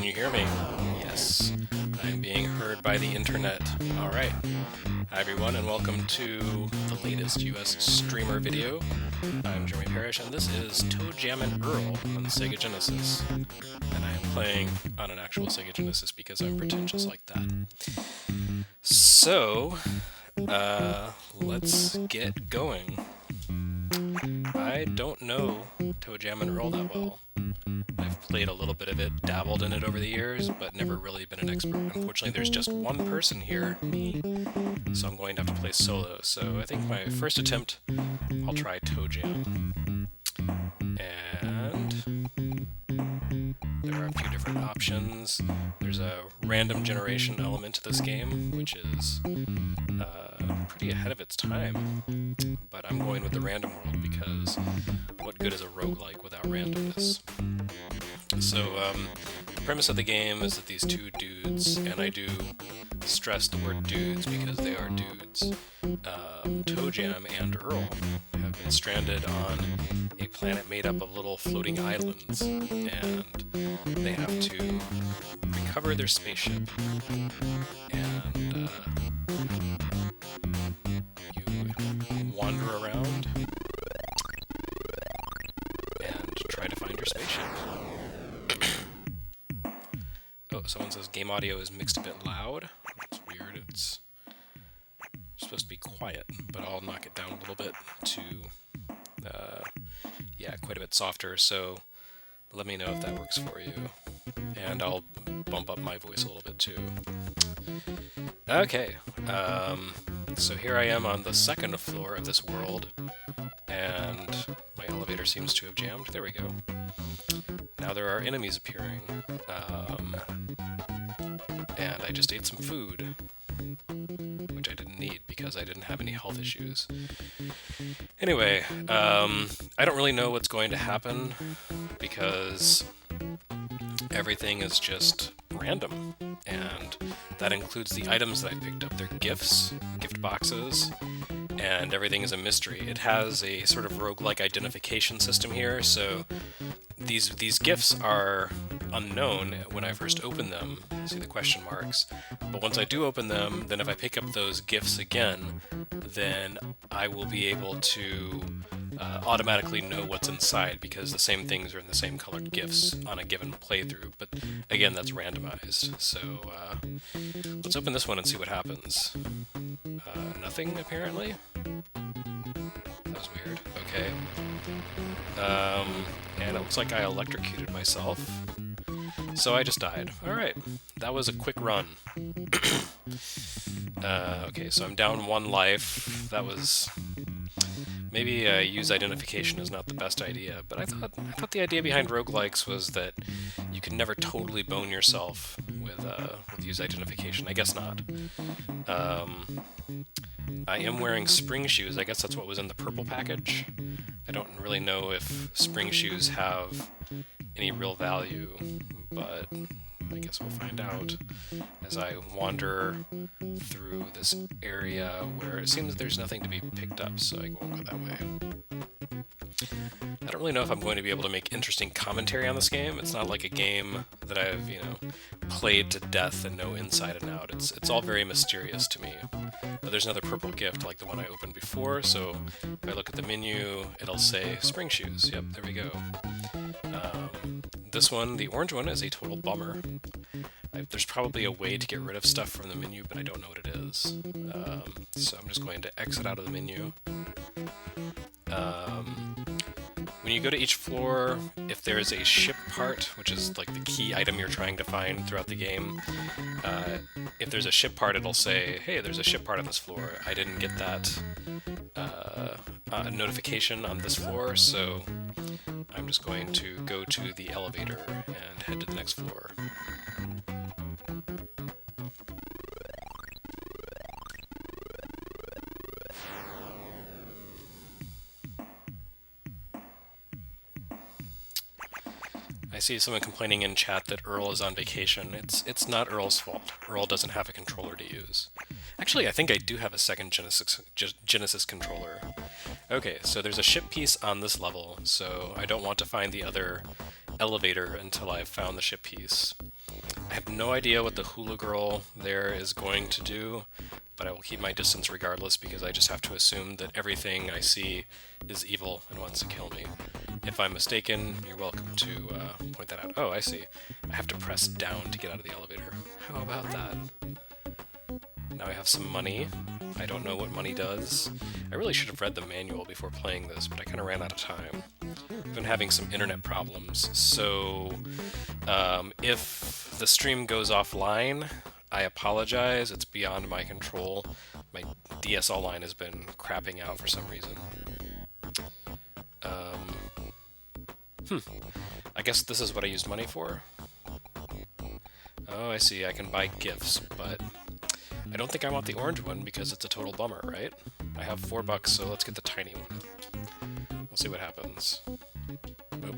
Can you hear me? Yes, I'm being heard by the internet. Alright. Hi everyone, and welcome to the latest USstreamer video. I'm Jeremy Parrish, and this is ToeJam and Earl on Sega Genesis. And I am playing on an actual Sega Genesis because I'm pretentious like that. So, let's get going. I don't know ToeJam and Earl that well. I've played a little bit of it, dabbled in it over the years, but never really been an expert. Unfortunately, there's just one person here, me, so I'm going to have to play solo. So I think my first attempt, I'll try ToeJam. And there are a few different options. There's a random generation element to this game, which is pretty ahead of its time. But I'm going with the random world because what good is a roguelike without randomness? So, the premise of the game is that these two dudes, and I do stress the word dudes because they are dudes, ToeJam and Earl, have been stranded on a planet made up of little floating islands, and they have to recover their spaceship, and you wander around and try to find your spaceship. Oh, someone says game audio is mixed a bit loud. That's weird. It's supposed to be quiet, but I'll knock it down a little bit to, yeah, quite a bit softer. So let me know if that works for you. And I'll bump up my voice a little bit too. Okay, so here I am on the second floor of this world, and my elevator seems to have jammed. There we go. Now there are enemies appearing, and I just ate some food, which I didn't need because I didn't have any health issues. Anyway, I don't really know what's going to happen because everything is just random, and that includes the items that I picked up. They're gifts, gift boxes, and everything is a mystery. It has a sort of roguelike identification system here, so these gifts are unknown when I first open them. See the question marks. But once I do open them, then if I pick up those gifts again, then I will be able to automatically know what's inside because the same things are in the same colored gifts on a given playthrough. But again, that's randomized. So let's open this one and see what happens. Nothing, apparently. That was weird. Okay. And it looks like I electrocuted myself. So I just died. Alright, that was a quick run. Okay, so I'm down one life. That was... Maybe use identification is not the best idea, but I thought the idea behind roguelikes was that you can never totally bone yourself with use identification. I guess not. I am wearing spring shoes. I guess that's what was in the purple package. I don't really know if spring shoes have any real value, but I guess we'll find out as I wander through this area where it seems there's nothing to be picked up, so I won't go that way. I don't really know if I'm going to be able to make interesting commentary on this game. It's not like a game that I've, played to death and know inside and out. It's all very mysterious to me. But there's another purple gift like the one I opened before, so if I look at the menu, it'll say spring shoes. Yep, there we go. This one, the orange one, is a total bummer. There's probably a way to get rid of stuff from the menu, but I don't know what it is. So I'm just going to exit out of the menu. When you go to each floor, if there is a ship part, which is like the key item you're trying to find throughout the game, if there's a ship part, it'll say, hey, there's a ship part on this floor. I didn't get that notification on this floor, so I'm just going to go to the elevator and head to the next floor. I see someone complaining in chat that Earl is on vacation. It's not Earl's fault. Earl doesn't have a controller to use. Actually, I think I do have a second Genesis controller. Okay, so there's a ship piece on this level, so I don't want to find the other elevator until I've found the ship piece. I have no idea what the hula girl there is going to do, but I will keep my distance regardless because I just have to assume that everything I see is evil and wants to kill me. If I'm mistaken, you're welcome to point that out. Oh, I see. I have to press down to get out of the elevator. How about that? Now I have some money. I don't know what money does. I really should have read the manual before playing this, but I kind of ran out of time. I've been having some internet problems, so if the stream goes offline, I apologize. It's beyond my control. My DSL line has been crapping out for some reason. I guess this is what I used money for. Oh, I see. I can buy gifts, but I don't think I want the orange one because it's a total bummer, right? I have $4, so let's get the tiny one. We'll see what happens. Nope.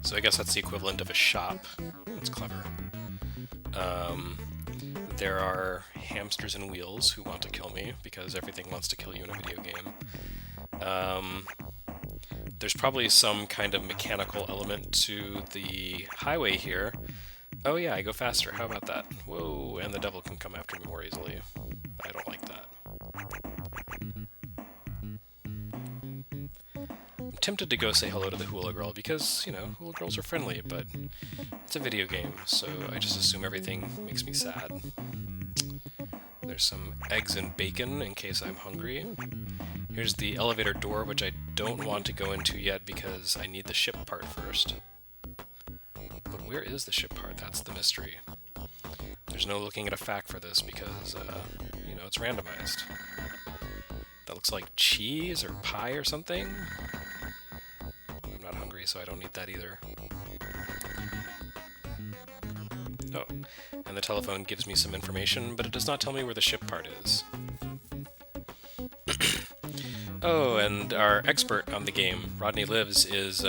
So I guess that's the equivalent of a shop. That's clever. There are hamsters and wheels who want to kill me because everything wants to kill you in a video game. There's probably some kind of mechanical element to the highway here. Oh yeah, I go faster. How about that? Whoa, and the devil can come after me more easily. I don't like that. I'm tempted to go say hello to the hula girl because, you know, hula girls are friendly, but it's a video game, so I just assume everything makes me sad. There's some eggs and bacon in case I'm hungry. Here's the elevator door, which I don't want to go into yet because I need the ship part first. But where is the ship part? That's the mystery. There's no looking at a fact for this because, you know, it's randomized. That looks like cheese or pie or something. I'm not hungry, so I don't need that either. Oh, and the telephone gives me some information, but it does not tell me where the ship part is. Oh, and our expert on the game, Rodney Lives, is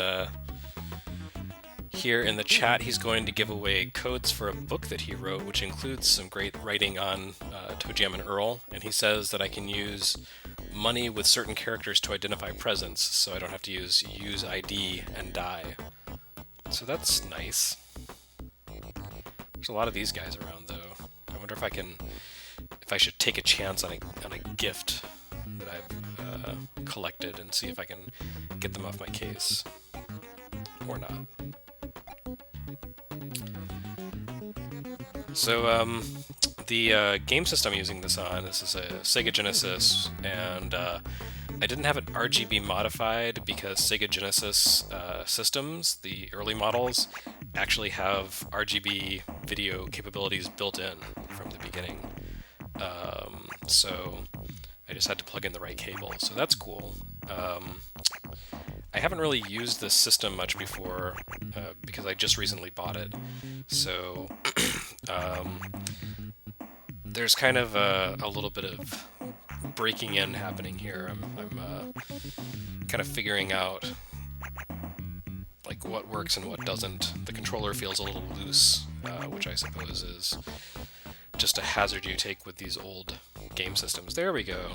here in the chat. He's going to give away codes for a book that he wrote, which includes some great writing on ToeJam and Earl, and he says that I can use money with certain characters to identify presents, so I don't have to use ID and die. So that's nice. There's a lot of these guys around, though. I wonder if I should take a chance on a gift that I've collected and see if I can get them off my case. Or not. So, the game system I'm using this on, this is a Sega Genesis, and I didn't have it RGB modified because Sega Genesis systems, the early models, actually have RGB video capabilities built in from the beginning. So I just had to plug in the right cable, so that's cool. I haven't really used this system much before because I just recently bought it. So there's kind of a little bit of breaking in happening here. I'm kind of figuring out like what works and what doesn't. The controller feels a little loose, which I suppose is just a hazard you take with these old game systems. There we go.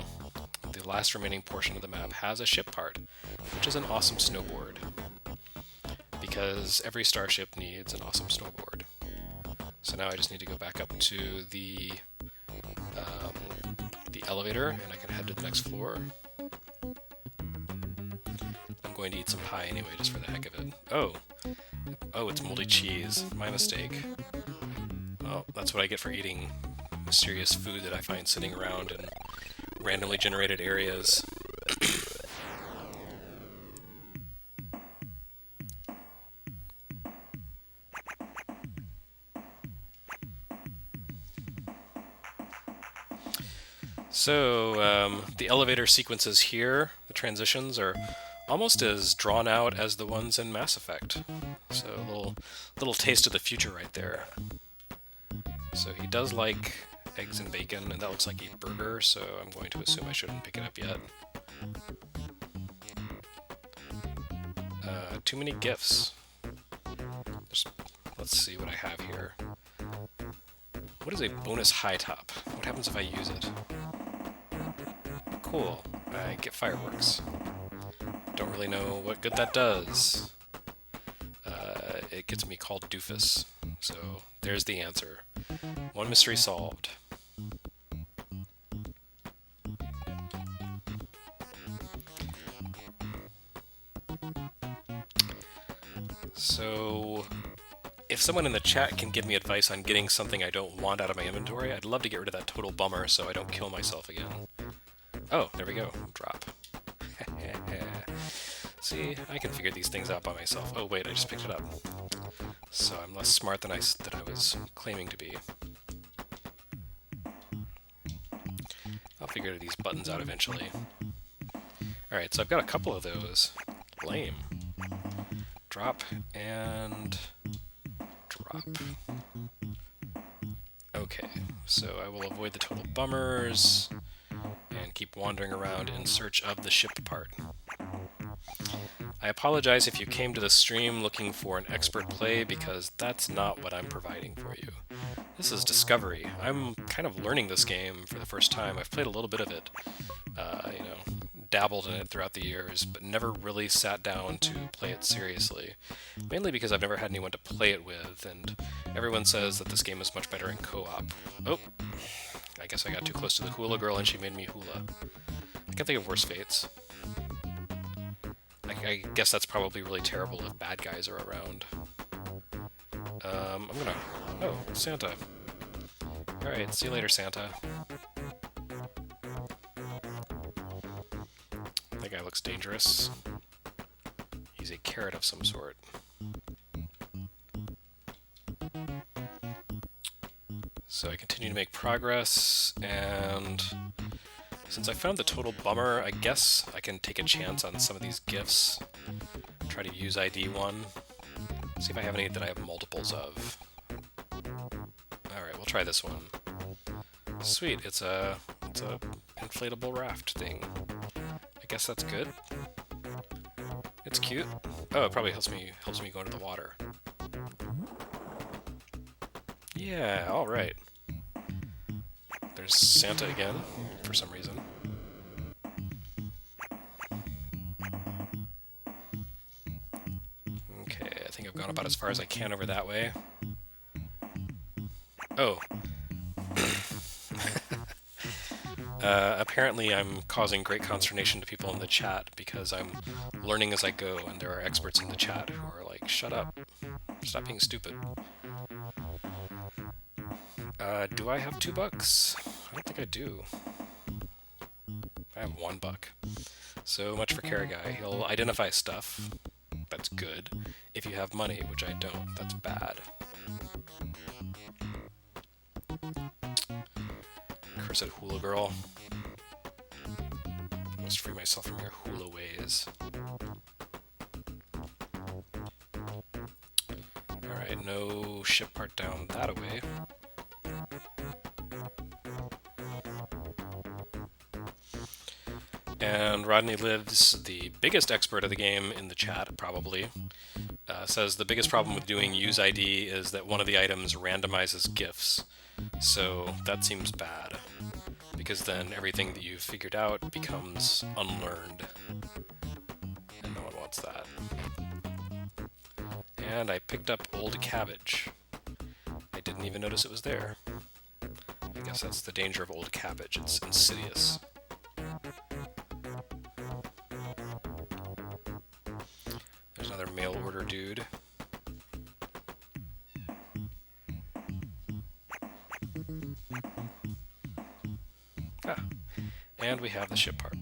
The last remaining portion of the map has a ship part, which is an awesome snowboard. Because every starship needs an awesome snowboard. So now I just need to go back up to the elevator, and I can head to the next floor. I'm going to eat some pie anyway, just for the heck of it. Oh, it's moldy cheese. My mistake. Well, that's what I get for eating mysterious food that I find sitting around in randomly generated areas. So, the elevator sequences here, the transitions, are almost as drawn out as the ones in Mass Effect. So, a little taste of the future right there. So he does like eggs and bacon, and that looks like a burger, so I'm going to assume I shouldn't pick it up yet. Too many gifts. Let's see what I have here. What is a bonus high top? What happens if I use it? Cool. I get fireworks. Don't really know what good that does. it gets me called doofus. So there's the answer. One mystery solved. So if someone in the chat can give me advice on getting something I don't want out of my inventory, I'd love to get rid of that total bummer so I don't kill myself again. Oh, there we go. Drop. See, I can figure these things out by myself. Oh wait, I just picked it up. So I'm less smart than I was claiming to be. I'll figure these buttons out eventually. Alright, so I've got a couple of those. Lame. Drop and drop. Okay, so I will avoid the total bummers and keep wandering around in search of the shipped part. I apologize if you came to the stream looking for an expert play, because that's not what I'm providing for you. This is Discovery. I'm kind of learning this game for the first time. I've played a little bit of it, dabbled in it throughout the years, but never really sat down to play it seriously. Mainly because I've never had anyone to play it with, and everyone says that this game is much better in co-op. Oh, I guess I got too close to the hula girl and she made me hula. I can think of worse fates. I guess that's probably really terrible if bad guys are around. I'm gonna... Oh, Santa. Alright, see you later, Santa. That guy looks dangerous. He's a carrot of some sort. So I continue to make progress, and since I found the total bummer, I guess I can take a chance on some of these gifts. Try to use ID one. See if I have any that I have multiples of. Alright, we'll try this one. Sweet, it's a inflatable raft thing. I guess that's good. It's cute. Oh, it probably helps me go into the water. Yeah, alright. There's Santa again, for some reason. Okay, I think I've gone about as far as I can over that way. Oh. Apparently I'm causing great consternation to people in the chat because I'm learning as I go, and there are experts in the chat who are like, shut up. Stop being stupid. Do I have $2? I don't think I do. I have $1. So much for Carrot Guy. He'll identify stuff. That's good. If you have money, which I don't, that's bad. Cursed hula girl. I must free myself from your hula ways. Alright, no ship part down that away. And Rodney Lives, the biggest expert of the game in the chat, probably, says the biggest problem with doing use ID is that one of the items randomizes gifts. So that seems bad, because then everything that you've figured out becomes unlearned. And no one wants that. And I picked up old cabbage. I didn't even notice it was there. I guess that's the danger of old cabbage. It's insidious. There's another mail order dude. Ah, and we have the ship part.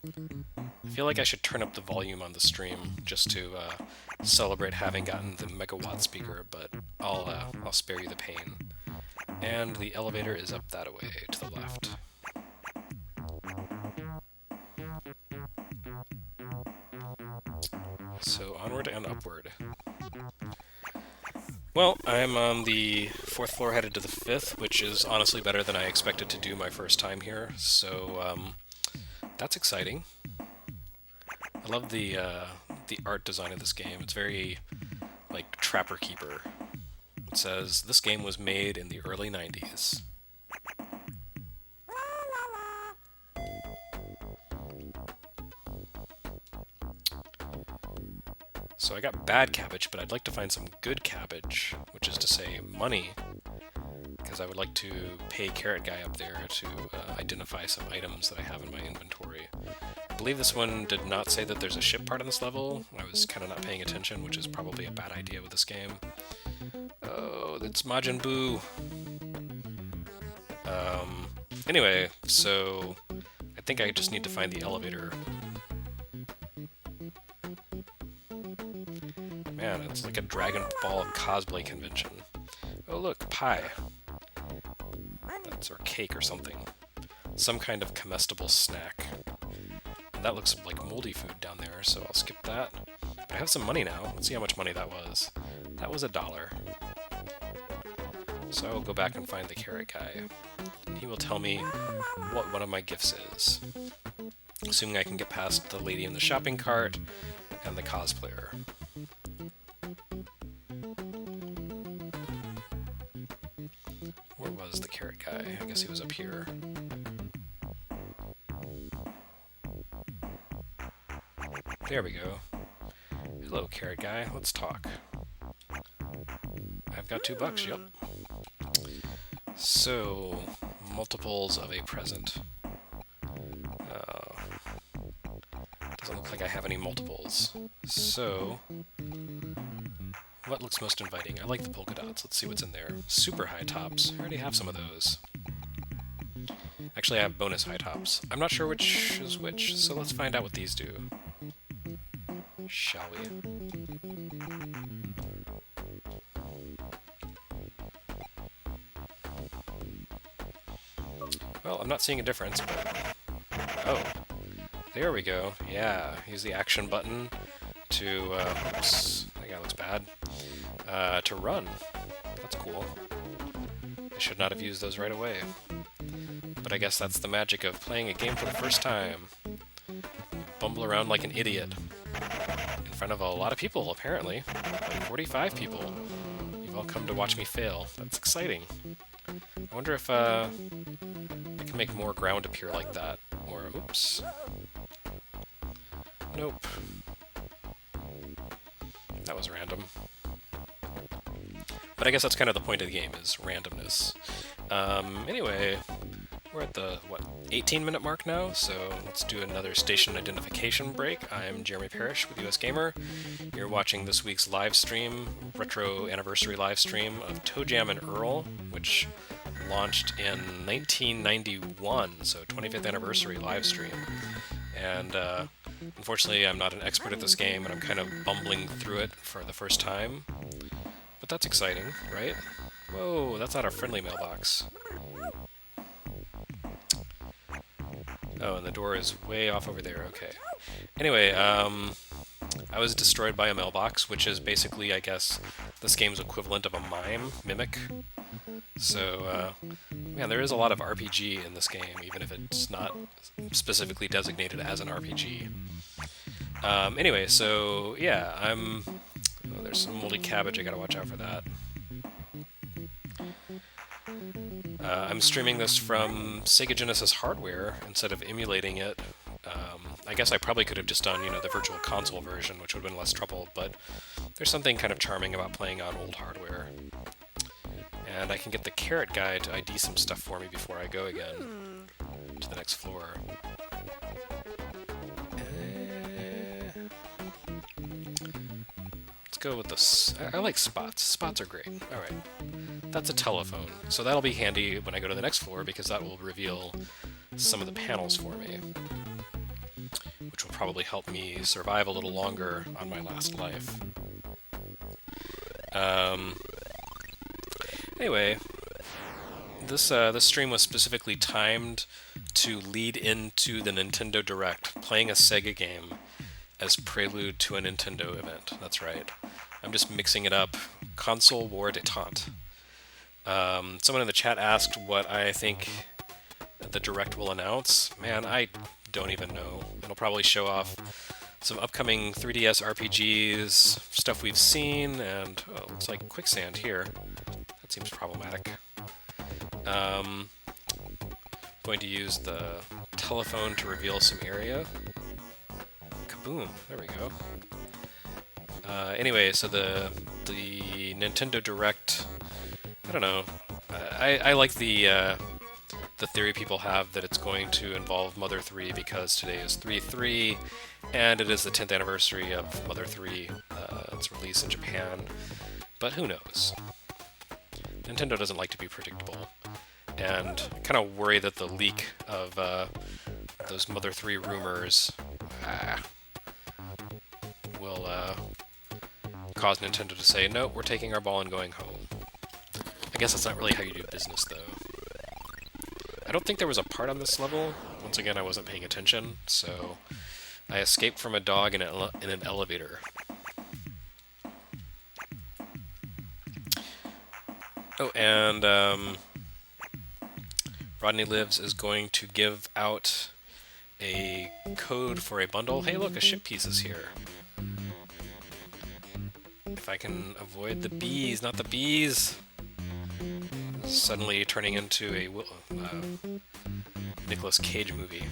I feel like I should turn up the volume on the stream just to celebrate having gotten the megawatt speaker, but I'll spare you the pain. And the elevator is up that way to the left. So onward and upward. Well, I'm on the 4th floor headed to the 5th, which is honestly better than I expected to do my first time here, so that's exciting. I love the art design of this game. It's very, like, Trapper Keeper. It says, this game was made in the early 90s. So I got bad cabbage, but I'd like to find some good cabbage, which is to say money, because I would like to pay Carrot Guy up there to identify some items that I have in my inventory. I believe this one did not say that there's a ship part on this level. I was kind of not paying attention, which is probably a bad idea with this game. Oh, that's Majin Buu. Anyway, so I think I just need to find the elevator. Man, it's like a Dragon Ball cosplay convention. Oh look, pie. That's or cake or something. Some kind of comestible snack. And that looks like moldy food down there, so I'll skip that. But I have some money now. Let's see how much money that was. That was $1. So I will go back and find the Carrot Guy. And he will tell me what one of my gifts is. Assuming I can get past the lady in the shopping cart and the cosplayer. Where was the Carrot Guy? I guess he was up here. There we go. Hello, Carrot Guy. Let's talk. I've got $2, yep. So, multiples of a present. Doesn't look like I have any multiples. So, what looks most inviting? I like the polka dots. Let's see what's in there. Super high tops. I already have some of those. Actually, I have bonus high tops. I'm not sure which is which, so let's find out what these do. Shall we? Well, I'm not seeing a difference, but... Oh. There we go. Yeah, use the action button to, oops, that guy looks bad. To run. That's cool. I should not have used those right away. But I guess that's the magic of playing a game for the first time. Bumble around like an idiot. In front of a lot of people, apparently. Like 45 people. You've all come to watch me fail. That's exciting. I wonder if, I can make more ground appear like that. Or, oops. Nope. That was random. But I guess that's kind of the point of the game, is randomness. Anyway, we're at the, 18-minute mark now, so let's do another station identification break. I'm Jeremy Parrish with US Gamer. You're watching this week's live stream, retro anniversary live stream of Toe Jam and Earl, which launched in 1991, so 25th anniversary live stream. And unfortunately, I'm not an expert at this game, and I'm kind of bumbling through it for the first time. But that's exciting, right? Whoa, that's not our friendly mailbox. Oh, and the door is way off over there, okay. Anyway, I was destroyed by a mailbox, which is basically, I guess, this game's equivalent of a mimic. So, man, there is a lot of RPG in this game, even if it's not specifically designated as an RPG. Anyway, so, yeah, oh, there's some moldy cabbage, I gotta watch out for that. I'm streaming this from Sega Genesis hardware instead of emulating it. I guess I probably could have just done, the Virtual Console version, which would have been less trouble, but there's something kind of charming about playing on old hardware. And I can get the Carrot Guy to ID some stuff for me before I go again to the next floor. Let's go with the... I like spots. Spots are great. Alright. That's a telephone. So that'll be handy when I go to the next floor, because that will reveal some of the panels for me. Which will probably help me survive a little longer on my last life. Anyway, this stream was specifically timed to lead into the Nintendo Direct, playing a Sega game as prelude to a Nintendo event. That's right. I'm just mixing it up. Console War Détente. Someone in the chat asked what I think the Direct will announce. Man, I don't even know. It'll probably show off some upcoming 3DS RPGs, stuff we've seen, and oh, looks like quicksand here. That seems problematic. Going to use the telephone to reveal some area. Kaboom! There we go. Anyway, so the Nintendo Direct, I don't know. I like the theory people have that it's going to involve Mother 3 because today is 3/3, and it is the 10th anniversary of Mother 3, its release in Japan. But who knows? Nintendo doesn't like to be predictable, and I kind of worry that the leak of those Mother 3 rumors will cause Nintendo to say, no, we're taking our ball and going home. I guess that's not really how you do business, though. I don't think there was a part on this level. Once again, I wasn't paying attention, so I escaped from a dog in an elevator. Oh, and Rodney Lives is going to give out a code for a bundle. Hey, look, a ship piece is here. If I can avoid the bees, not the bees! Suddenly turning into a Nicolas Cage movie.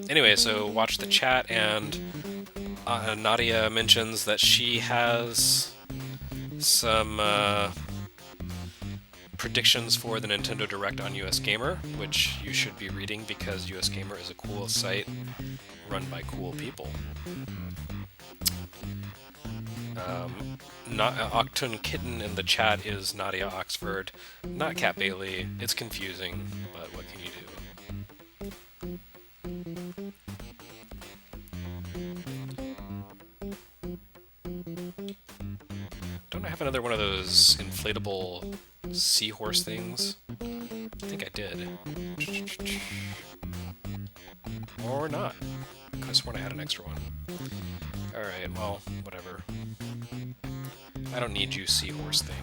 Anyway, so watch the chat, and Nadia mentions that she has some predictions for the Nintendo Direct on US Gamer, which you should be reading because US Gamer is a cool site run by cool people. Octun Kitten in the chat is Nadia Oxford, not Cat Bailey. It's confusing, but what can you do? Don't I have another one of those inflatable seahorse things? I think I did. Or not. I could have sworn I had an extra one. Alright, well, whatever. I don't need you, seahorse thing.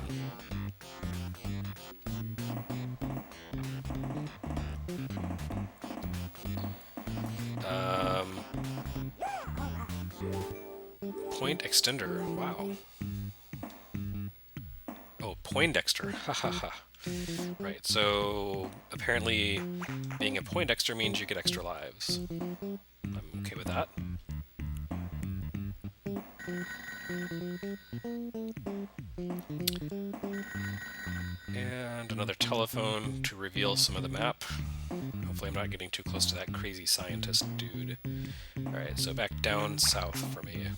Point extender. Wow. Oh, Poindexter. Ha ha ha. Right, so apparently being a Poindexter means you get extra lives. I'm okay with that. And another telephone to reveal some of the map. Hopefully I'm not getting too close to that crazy scientist dude. Alright, so back down south for me.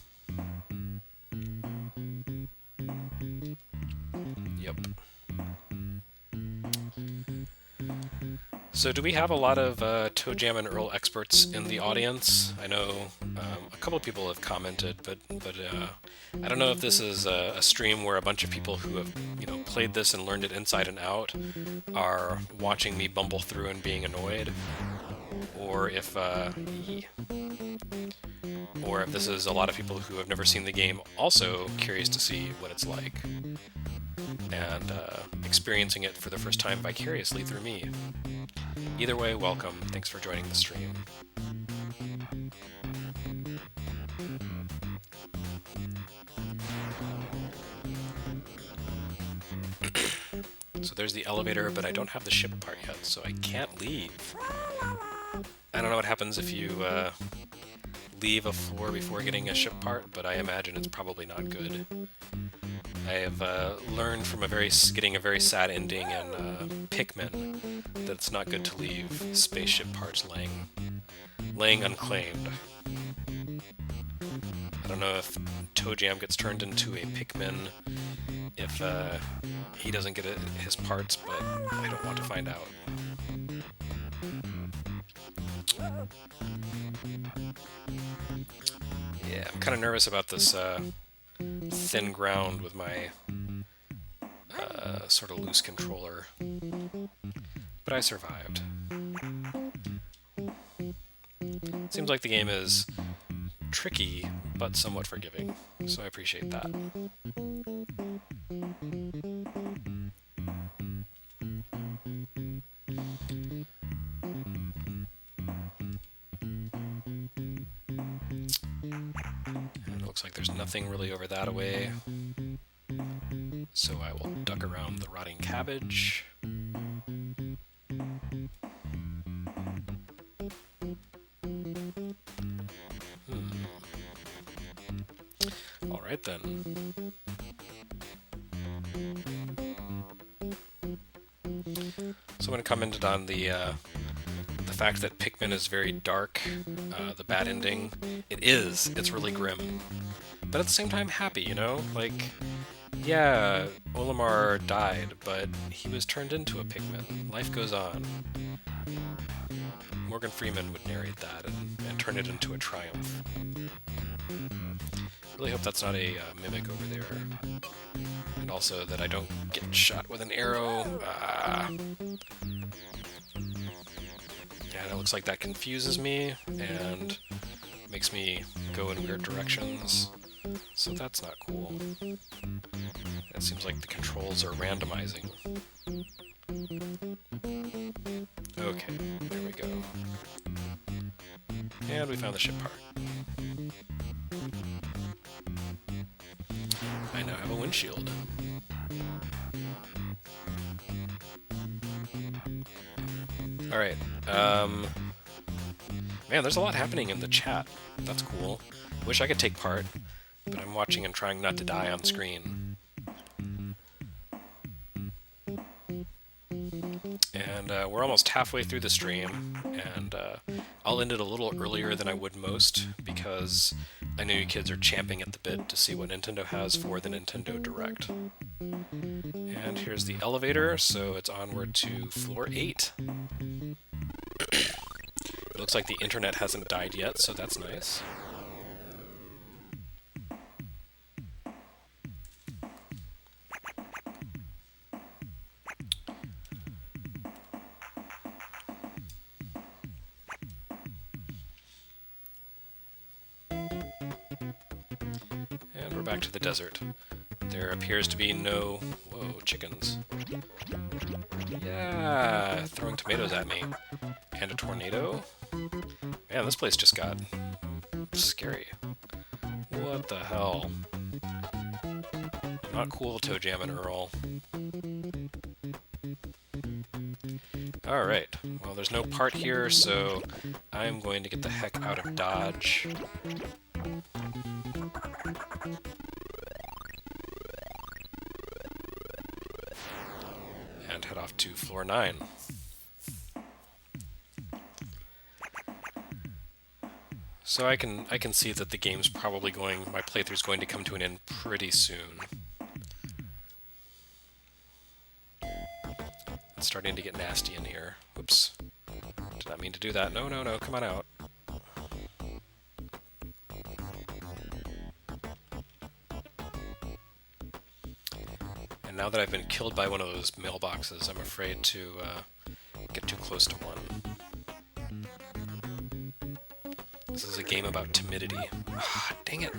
Yep. So do we have a lot of ToeJam and Earl experts in the audience? I know a couple of people have commented, but I don't know if this is a stream where a bunch of people who have played this and learned it inside and out are watching me bumble through and being annoyed, or if this is a lot of people who have never seen the game also curious to see what it's like and experiencing it for the first time vicariously through me. Either way, welcome. Thanks for joining the stream. So there's the elevator, but I don't have the ship part yet, so I can't leave. I don't know what happens if you leave a floor before getting a ship part, but I imagine it's probably not good. I have learned from getting a very sad ending in Pikmin that it's not good to leave spaceship parts laying unclaimed. I don't know if ToeJam gets turned into a Pikmin if he doesn't get his parts, but I don't want to find out. Yeah, I'm kind of nervous about this thin ground with my sort of loose controller, but I survived. Seems like the game is tricky, but somewhat forgiving, so I appreciate that. And it looks like there's nothing really over that way, so I will duck around the rotting cabbage. then. So I'm going to comment on the fact that Pikmin is very dark, the bad ending. It is. It's really grim. But at the same time, happy, you know? Like, yeah, Olimar died, but he was turned into a Pikmin. Life goes on. Morgan Freeman would narrate that and turn it into a triumph. Really hope that's not a mimic over there. And also that I don't get shot with an arrow. Yeah, that looks like that confuses me and makes me go in weird directions. So that's not cool. It seems like the controls are randomizing. Okay, there we go. And we found the ship part. I now have a windshield. Alright, man, there's a lot happening in the chat. That's cool. Wish I could take part, but I'm watching and trying not to die on screen. And we're almost halfway through the stream, and I'll end it a little earlier than I would most, because I know you kids are champing at the bit to see what Nintendo has for the Nintendo Direct. And here's the elevator, so it's onward to floor 8. It looks like the internet hasn't died yet, so that's nice. And we're back to the desert. There appears to be no... Whoa, chickens. Yeah, throwing tomatoes at me. And a tornado? Man, this place just got scary. What the hell? Not cool, Toe Jam and Earl. Alright, well there's no part here, so I'm going to get the heck out of Dodge. And head off to floor 9. So I can see that the game's probably my playthrough's going to come to an end pretty soon. It's starting to get nasty in here. Whoops. Did not mean to do that. No, no, no, come on out. And now that I've been killed by one of those mailboxes, I'm afraid to get too close to one. This is a game about timidity. Ah, dang it.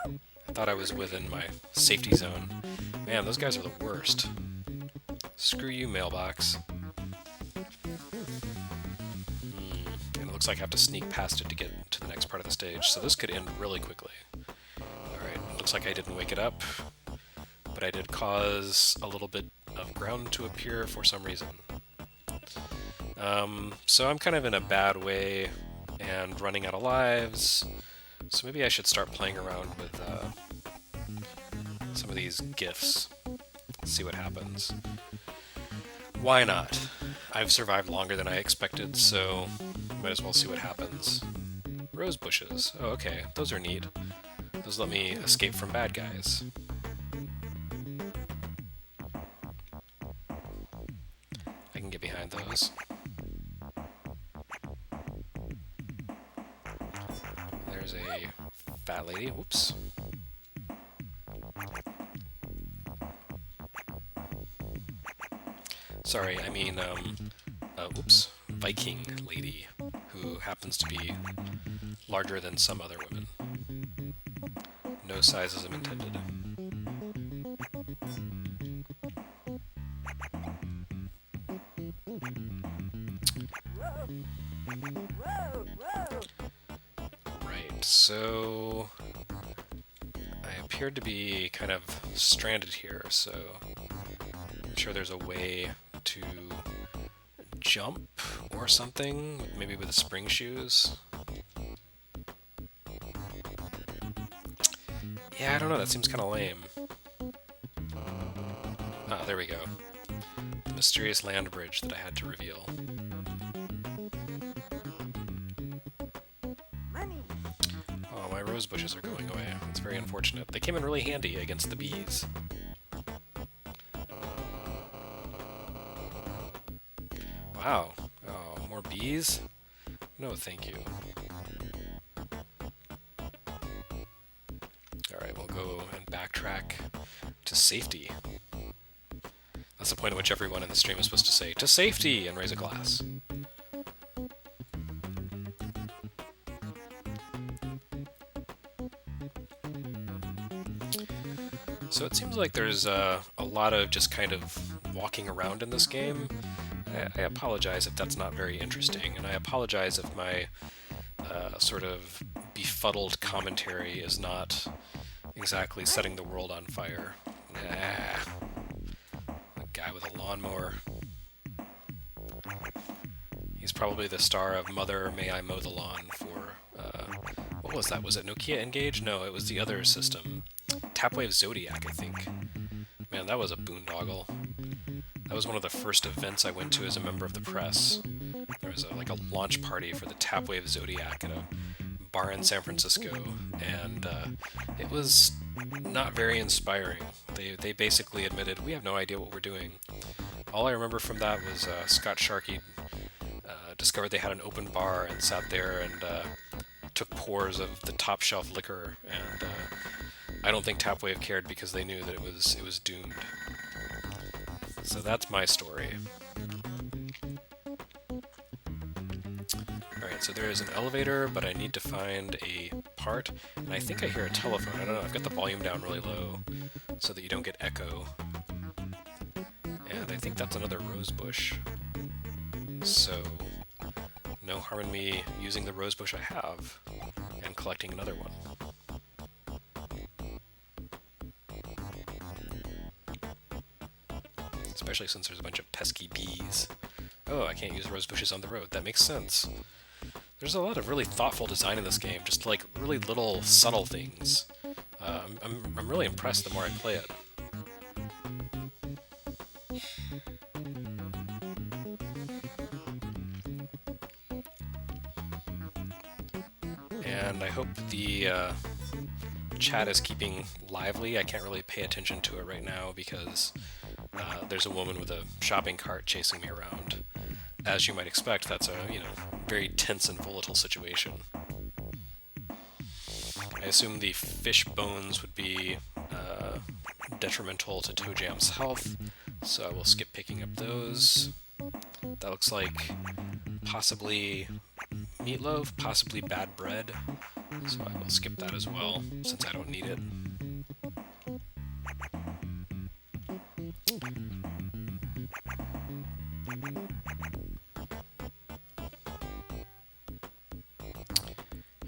I thought I was within my safety zone. Man, those guys are the worst. Screw you, mailbox. And it looks like I have to sneak past it to get to the next part of the stage, so this could end really quickly. Alright, looks like I didn't wake it up, but I did cause a little bit of ground to appear for some reason. So I'm kind of in a bad way and running out of lives, so maybe I should start playing around with some of these gifts. See what happens. Why not? I've survived longer than I expected, so might as well see what happens. Rose bushes. Oh, okay. Those are neat. Those let me escape from bad guys. I can get behind those. There's a fat lady. Whoops. Sorry, I mean, whoops, Viking lady, who happens to be larger than some other women. No sizism intended. Right, so I appeared to be kind of stranded here, so I'm sure there's a way to jump or something, maybe with the spring shoes. Yeah, I don't know, that seems kind of lame. Ah, there we go. The mysterious land bridge that I had to reveal. Oh, my rose bushes are going away. That's very unfortunate. They came in really handy against the bees. Wow. Oh, more bees? No, thank you. Alright, we'll go and backtrack to safety. That's the point at which everyone in the stream is supposed to say, "To safety!" and raise a glass. So it seems like there's a lot of just kind of walking around in this game. I apologize if that's not very interesting, and I apologize if my sort of befuddled commentary is not exactly setting the world on fire. A guy with a lawnmower. He's probably the star of Mother, May I Mow the Lawn for, what was that? Was it Nokia Engage? No, it was the other system. Tapwave Zodiac, I think. Man, that was a boondoggle. That was one of the first events I went to as a member of the press. There was like a launch party for the Tapwave Zodiac at a bar in San Francisco, and it was not very inspiring. They basically admitted, we have no idea what we're doing. All I remember from that was Scott Sharkey discovered they had an open bar and sat there and took pours of the top shelf liquor, and I don't think Tapwave cared because they knew that it was doomed. So that's my story. Alright, so there is an elevator, but I need to find a part, and I think I hear a telephone. I don't know, I've got the volume down really low so that you don't get echo. And I think that's another rose bush. So, no harm in me using the rose bush I have and collecting another one. Especially since there's a bunch of pesky bees. Oh, I can't use rose bushes on the road. That makes sense. There's a lot of really thoughtful design in this game, just like really little subtle things. I'm really impressed the more I play it. And I hope the chat is keeping lively. I can't really pay attention to it right now because there's a woman with a shopping cart chasing me around. As you might expect, that's a, very tense and volatile situation. I assume the fish bones would be detrimental to Toe Jam's health, so I will skip picking up those. That looks like possibly meatloaf, possibly bad bread, so I will skip that as well, since I don't need it.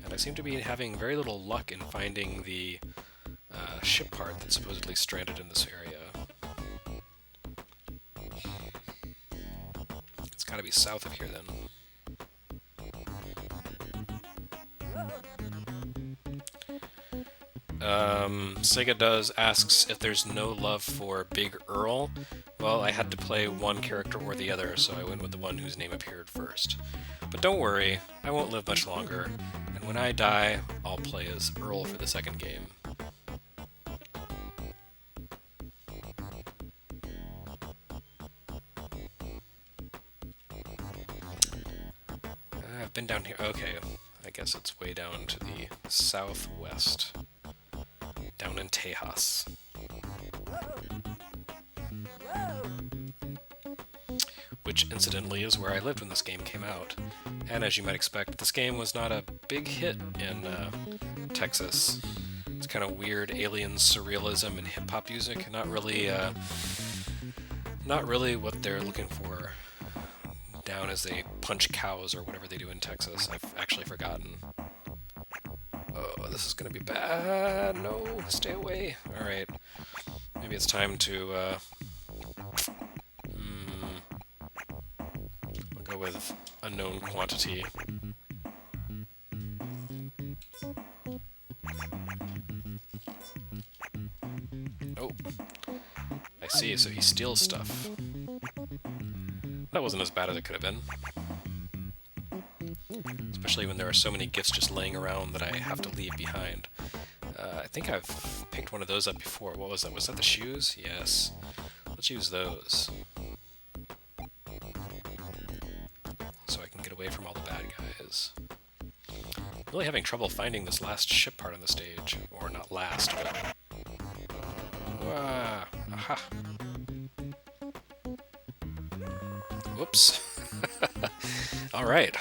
And I seem to be having very little luck in finding the ship part that's supposedly stranded in this area. It's gotta be south of here then. Sega Does asks if there's no love for Big Earl. Well, I had to play one character or the other, so I went with the one whose name appeared first. But don't worry, I won't live much longer, and when I die, I'll play as Earl for the second game. I've been down here. Okay, I guess it's way down to the southwest. Down in Tejas. Which, incidentally, is where I lived when this game came out. And as you might expect, this game was not a big hit in Texas. It's kind of weird alien surrealism and hip-hop music. Not really what they're looking for down as they punch cows or whatever they do in Texas. I've actually forgotten. Oh, this is gonna be bad. No, stay away. Alright. Maybe it's time to, I'll go with unknown quantity. Oh, I see, so he steals stuff. That wasn't as bad as it could have been. Especially when there are so many gifts just laying around that I have to leave behind. I think I've picked one of those up before. What was that? Was that the shoes? Yes. Let's use those. So I can get away from all the bad guys. I'm really having trouble finding this last ship part on the stage. Or not last, but... Aha! Whoops. Alright.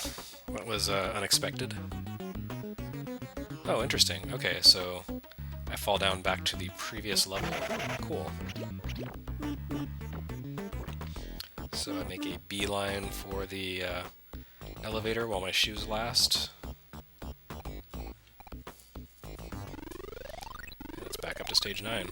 That was unexpected. Oh, interesting. Okay, so I fall down back to the previous level. Cool. So I make a beeline for the elevator while my shoes last. Let's back up to stage 9.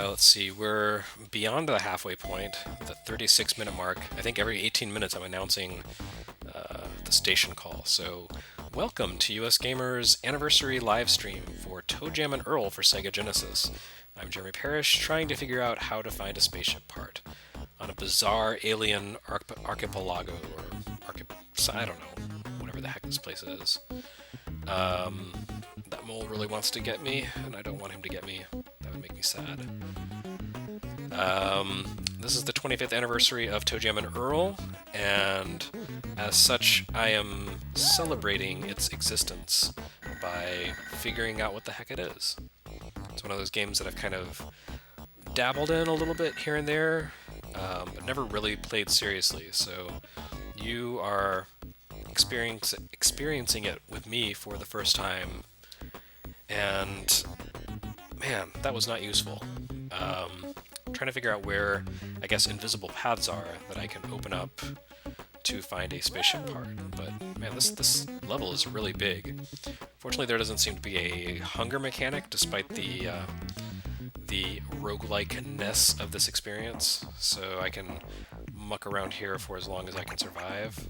Let's see, we're beyond the halfway point, the 36-minute mark. I think every 18 minutes I'm announcing the station call. So, welcome to USgamer's anniversary live stream for Toe Jam and Earl for Sega Genesis. I'm Jeremy Parrish, trying to figure out how to find a spaceship part on a bizarre alien archipelago, or I don't know, whatever the heck this place is. That mole really wants to get me, and I don't want him to get me. That would make me sad. This is the 25th anniversary of Toe Jam and Earl, and as such, I am celebrating its existence by figuring out what the heck it is. It's one of those games that I've kind of dabbled in a little bit here and there, but never really played seriously, so you are experiencing it with me for the first time, and man, that was not useful. Trying to figure out where, I guess, invisible paths are that I can open up to find a spaceship part, but man, this level is really big. Fortunately, there doesn't seem to be a hunger mechanic, despite the roguelike-ness of this experience, so I can muck around here for as long as I can survive.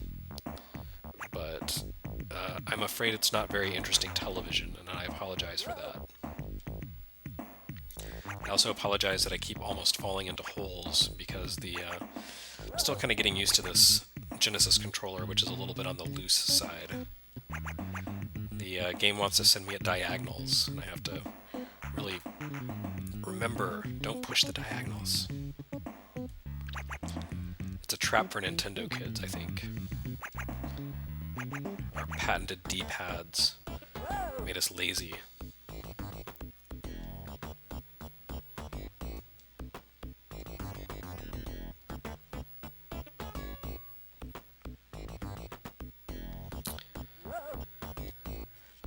But I'm afraid it's not very interesting television, and I apologize for that. I also apologize that I keep almost falling into holes, because I'm still kind of getting used to this Genesis controller, which is a little bit on the loose side. The game wants to send me at diagonals, and I have to really remember, don't push the diagonals. It's a trap for Nintendo kids, I think. Our patented D-pads made us lazy.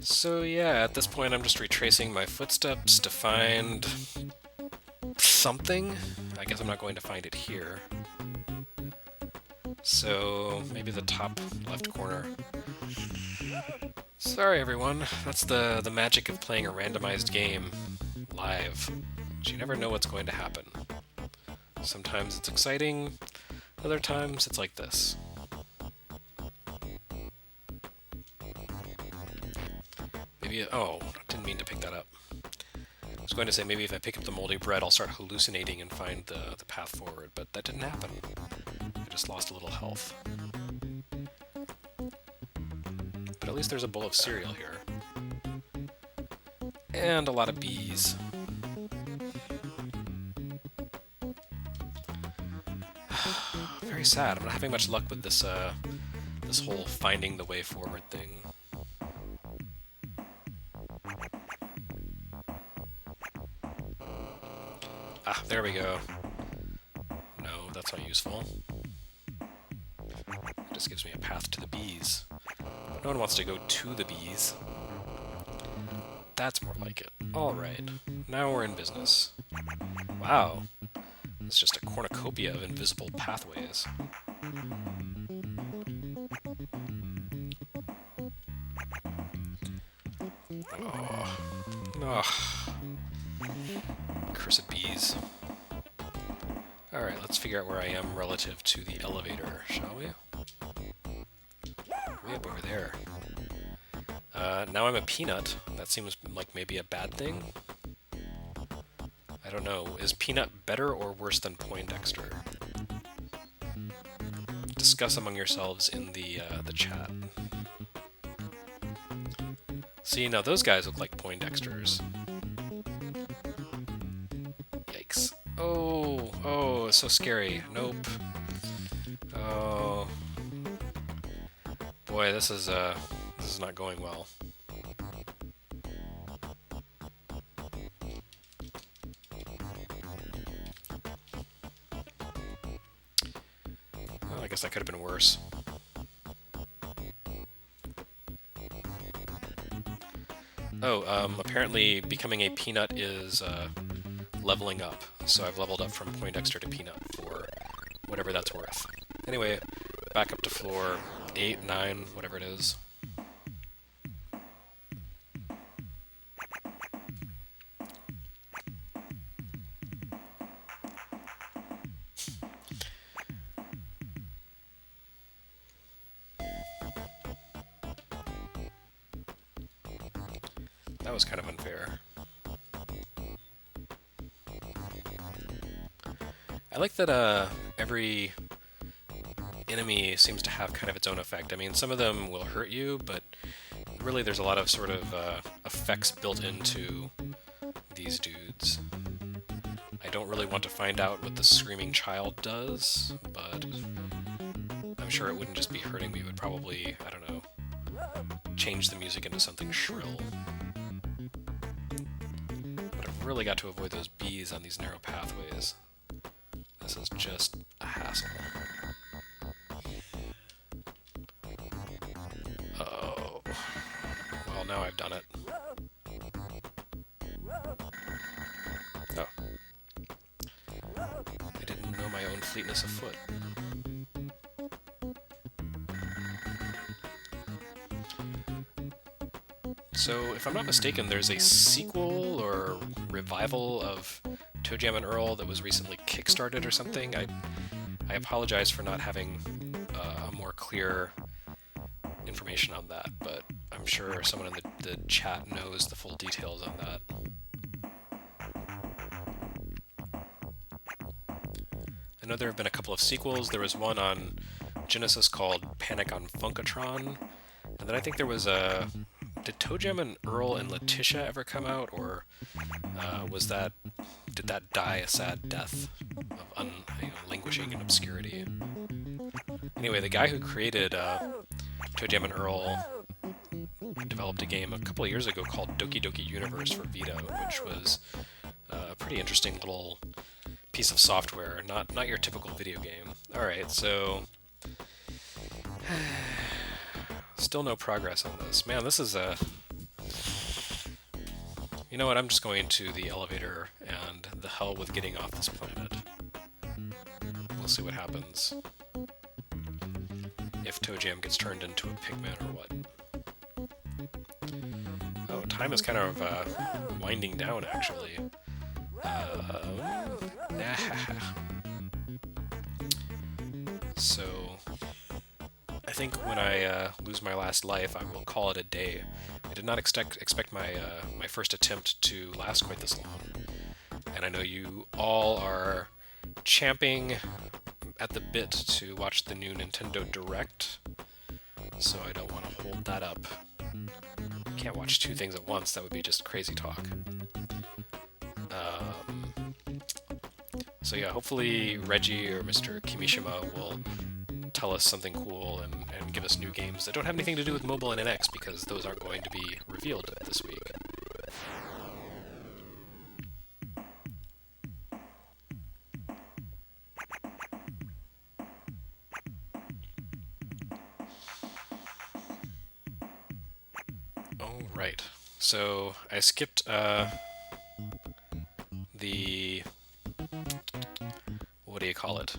So yeah, at this point I'm just retracing my footsteps to find something. I guess I'm not going to find it here. So maybe the top left corner. Sorry everyone, that's the magic of playing a randomized game live. You never know what's going to happen. Sometimes it's exciting, other times it's like this. Maybe, oh, didn't mean to pick that up. I was going to say maybe if I pick up the moldy bread I'll start hallucinating and find the path forward, but that didn't happen. I just lost a little health. But at least there's a bowl of cereal here. And a lot of bees. Very sad. I'm not having much luck with this this whole finding the way forward thing. Ah, there we go. No, that's not useful. It just gives me a path to the bees. But no one wants to go to the bees. That's more like it. Alright, now we're in business. Wow. It's just a cornucopia of invisible pathways. Oh. Cursed bees. let's figure out where I am relative to the elevator, shall we? Way up over there. Now I'm a peanut. That seems like maybe a bad thing. I don't know. Is peanut better or worse than Poindexter? Discuss among yourselves in the chat. See, now those guys look like Poindexters. Yikes. Oh, oh, it's so scary. Nope. Oh. Boy, this is not going well. Well, I guess that could have been worse. Oh, apparently becoming a peanut is leveling up. So I've leveled up from Poindexter to peanut for whatever that's worth. Anyway, back up to floor 8, 9, whatever it is. That was kind of unfair. I like that every enemy seems to have kind of its own effect. I mean, some of them will hurt you, but really there's a lot of sort of effects built into these dudes. I don't really want to find out what the screaming child does, but I'm sure it wouldn't just be hurting me. It would probably, I don't know, change the music into something shrill. But I've really got to avoid those bees on these narrow pathways. This is just a hassle. Oh. Well, now I've done it. Oh. I didn't know my own fleetness of foot. So, if I'm not mistaken, there's a sequel or revival of ToeJam and Earl that was recently kickstarted or something. I apologize for not having a more clear information on that, but I'm sure someone in the chat knows the full details on that. I know there have been a couple of sequels. There was one on Genesis called Panic on Funkatron, and then I think there was a... Did ToeJam and Earl and Letitia ever come out, or did that die a sad death of languishing in obscurity? Anyway, the guy who created ToeJam and Earl developed a game a couple of years ago called Doki Doki Universe for Vita, which was a pretty interesting little piece of software, not your typical video game. Alright, so... Still no progress on this. Man, this is a... You know what, I'm just going to the elevator, and the hell with getting off this planet. We'll see what happens. If ToeJam gets turned into a pigman or what. Oh, time is kind of winding down, actually. So... I think when I lose my last life, I will call it a day. I did not expect my my first attempt to last quite this long, and I know you all are champing at the bit to watch the new Nintendo Direct, so I don't want to hold that up. Can't watch two things at once, that would be just crazy talk. So yeah, hopefully Reggie or Mr. Kimishima will tell us something cool and give us new games that don't have anything to do with mobile and NX, because those aren't going to be revealed this week. Alright, so I skipped the... what do you call it?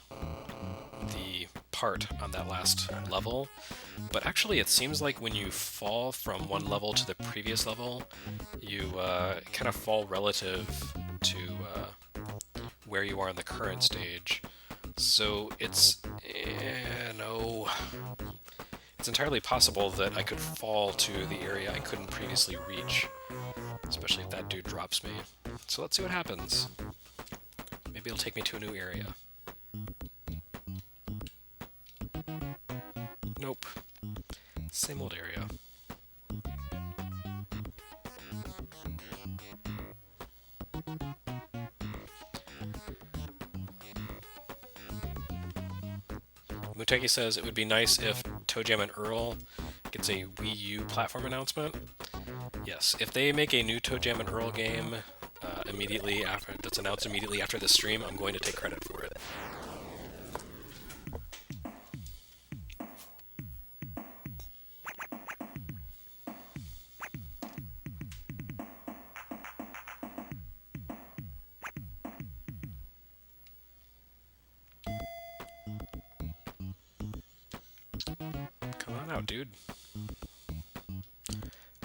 The part on that last level, but actually it seems like when you fall from one level to the previous level, you kind of fall relative to where you are in the current stage, So it's... no. It's entirely possible that I could fall to the area I couldn't previously reach. Especially if that dude drops me. So let's see what happens. Maybe it'll take me to a new area. Nope. Same old area. Muteki says it would be nice if ToeJam and Earl gets a Wii U platform announcement. Yes, if they make a new ToeJam and Earl game immediately after that's announced immediately after the stream, I'm going to take credit for it. Come on out, dude.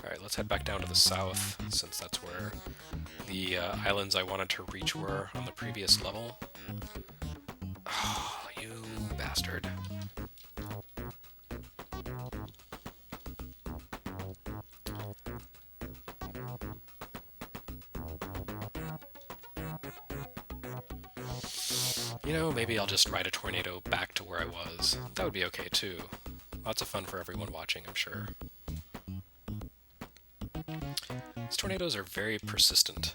Alright, let's head back down to the south, since that's where the islands I wanted to reach were on the previous level. Oh, you bastard. You know, maybe I'll just ride a tornado back to where I was. That would be okay, too. Lots of fun for everyone watching, I'm sure. These tornadoes are very persistent.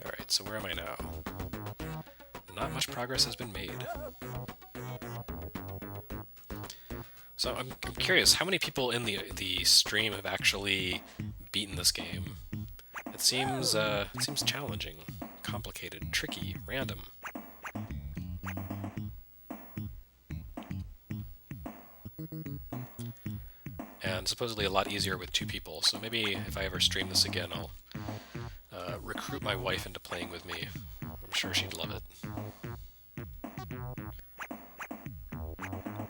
Alright, so where am I now? Not much progress has been made. So I'm curious, how many people in the stream have actually beaten this game? It seems challenging, complicated, tricky, random. And supposedly a lot easier with 2 people, so maybe if I ever stream this again, I'll recruit my wife into playing with me. I'm sure she'd love it.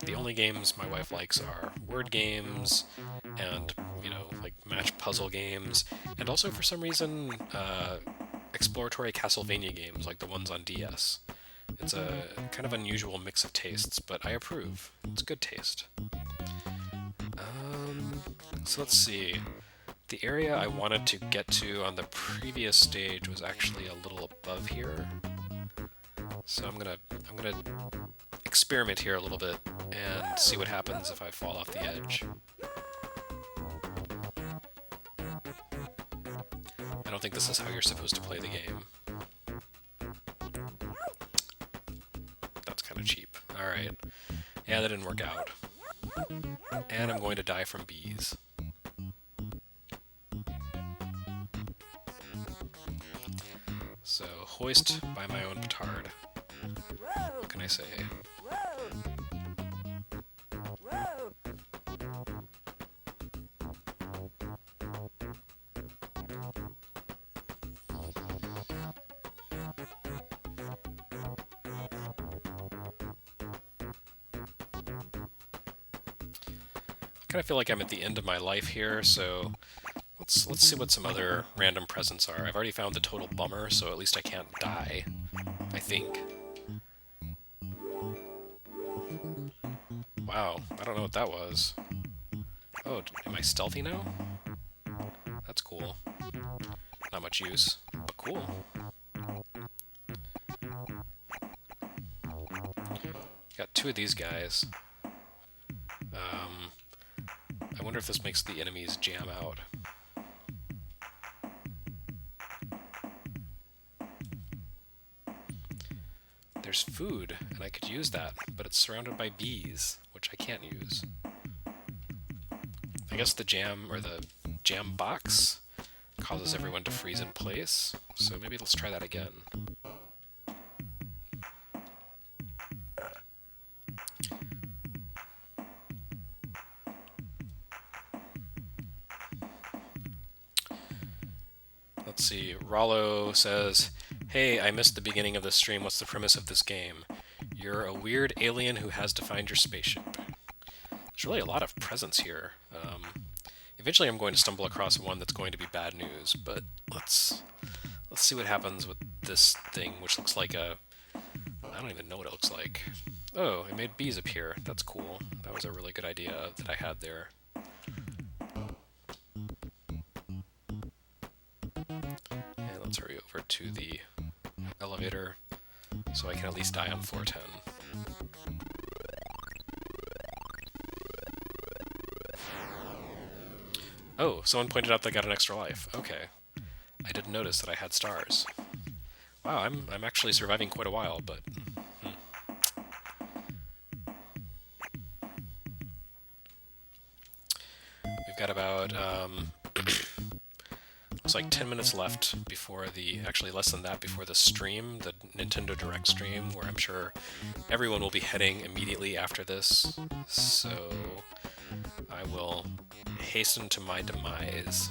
The only games my wife likes are word games and, you know, like match puzzle games, and also for some reason exploratory Castlevania games like the ones on DS. It's a kind of unusual mix of tastes, but I approve. It's good taste. So let's see. The area I wanted to get to on the previous stage was actually a little above here. So I'm gonna experiment here a little bit and see what happens if I fall off the edge. I don't think this is how you're supposed to play the game. That's kind of cheap. Alright. Yeah, that didn't work out. And I'm going to die from bees. So, hoist by my own petard. What can I say? I kind of feel like I'm at the end of my life here, so let's see what some other random presents are. I've already found the total bummer, so at least I can't die, I think. Wow, I don't know what that was. Oh, am I stealthy now? That's cool. Not much use, but cool. Got 2 of these guys. I wonder if this makes the enemies jam out. There's food, and I could use that, but it's surrounded by bees, which I can't use. I guess the jam, or the jam box, causes everyone to freeze in place, so maybe let's try that again. Let's see, Rollo says, Hey, I missed the beginning of the stream. What's the premise of this game? You're a weird alien who has to find your spaceship. There's really a lot of presents here. Eventually I'm going to stumble across one that's going to be bad news, but let's see what happens with this thing, which looks like a... I don't even know what it looks like. Oh, it made bees appear. That's cool. That was a really good idea that I had there. And let's hurry over to the elevator so I can at least die on floor 10. Oh, someone pointed out that I got an extra life. Okay. I didn't notice that I had stars. Wow, I'm actually surviving quite a while, but... We've got about, looks like 10 minutes left before the... Actually, less than that before the stream, the Nintendo Direct stream, where I'm sure everyone will be heading immediately after this. So... I will hasten to my demise.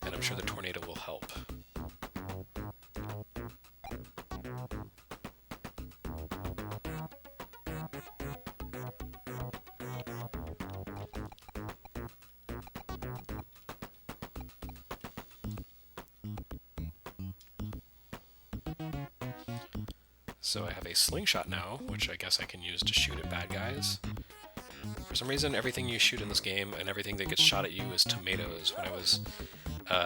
And I'm sure the tornado will help. So I have a slingshot now, which I guess I can use to shoot at bad guys. For some reason, everything you shoot in this game and everything that gets shot at you is tomatoes. When I was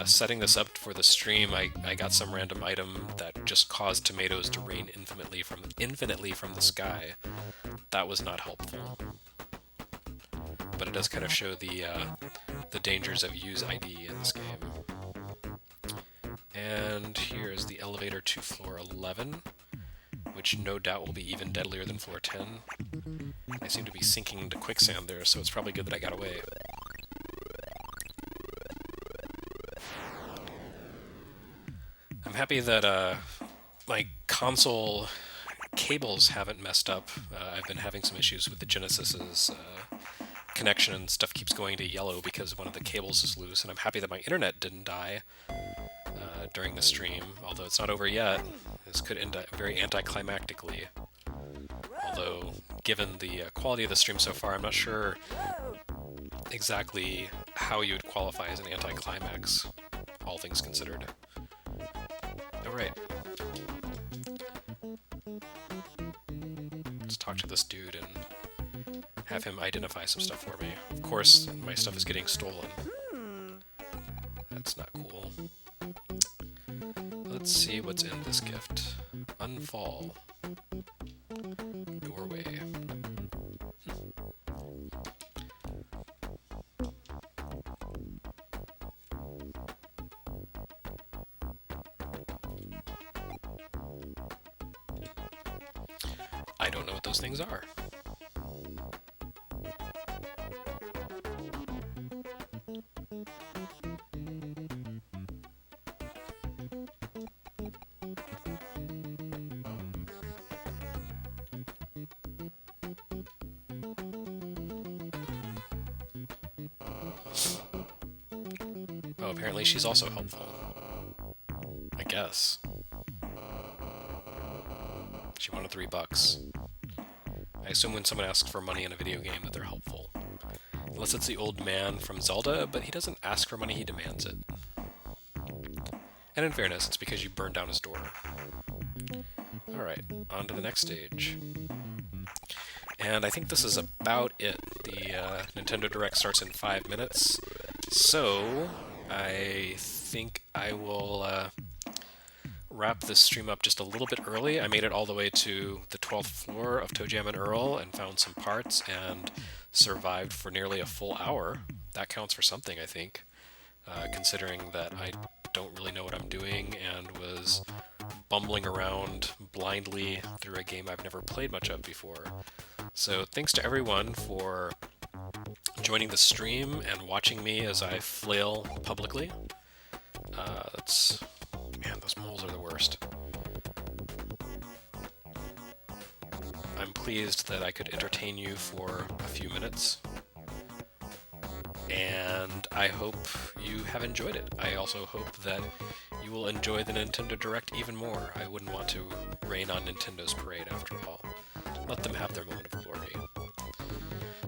setting this up for the stream, I got some random item that just caused tomatoes to rain infinitely from the sky. That was not helpful. But it does kind of show the dangers of use ID in this game. And here's the elevator to floor 11, which no doubt will be even deadlier than floor 10. I seem to be sinking into quicksand there, so it's probably good that I got away. I'm happy that my console cables haven't messed up. I've been having some issues with the Genesis's connection, and stuff keeps going to yellow because one of the cables is loose, and I'm happy that my internet didn't die during the stream, although it's not over yet. This could end very anticlimactically. Although, given the quality of the stream so far, I'm not sure exactly how you would qualify as an anticlimax, all things considered. Alright. Let's talk to this dude and have him identify some stuff for me. Of course, my stuff is getting stolen. That's not cool. Let's see what's in this gift. Unfall. Doorway. I don't know what those things are. Oh, apparently she's also helpful. I guess. She wanted $3. I assume when someone asks for money in a video game that they're helpful. Unless it's the old man from Zelda, but he doesn't ask for money, he demands it. And in fairness, it's because you burned down his door. Alright, on to the next stage. And I think this is about it. The Nintendo Direct starts in 5 minutes, so I think I will wrap this stream up just a little bit early. I made it all the way to the 12th floor of ToeJam and Earl and found some parts and survived for nearly a full hour. That counts for something, I think, considering that I don't really know what I'm doing and was bumbling around blindly through a game I've never played much of before. So thanks to everyone for joining the stream and watching me as I flail publicly. Man, those moles are the worst. I'm pleased that I could entertain you for a few minutes. And I hope you have enjoyed it. I also hope that you will enjoy the Nintendo Direct even more. I wouldn't want to rain on Nintendo's parade after all. Let them have their moment of glory.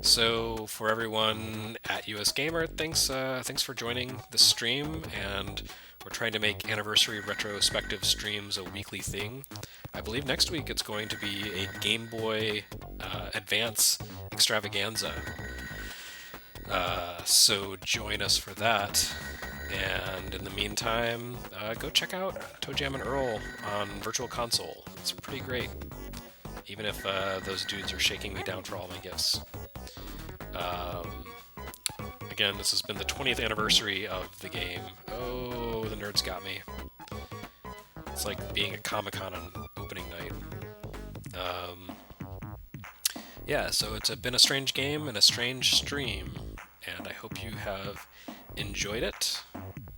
So for everyone at USgamer, thanks for joining the stream, and we're trying to make anniversary retrospective streams a weekly thing. I believe next week it's going to be a Game Boy Advance extravaganza. So join us for that. And in the meantime, go check out Toe Jam and Earl on Virtual Console. It's pretty great, even if those dudes are shaking me down for all my gifts. Again, this has been the 20th anniversary of the game. Oh, the nerds got me. It's like being at Comic-Con on opening night. Yeah, so it's been a strange game and a strange stream, and I hope you have enjoyed it.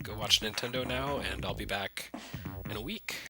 Go watch Nintendo now, and I'll be back in a week.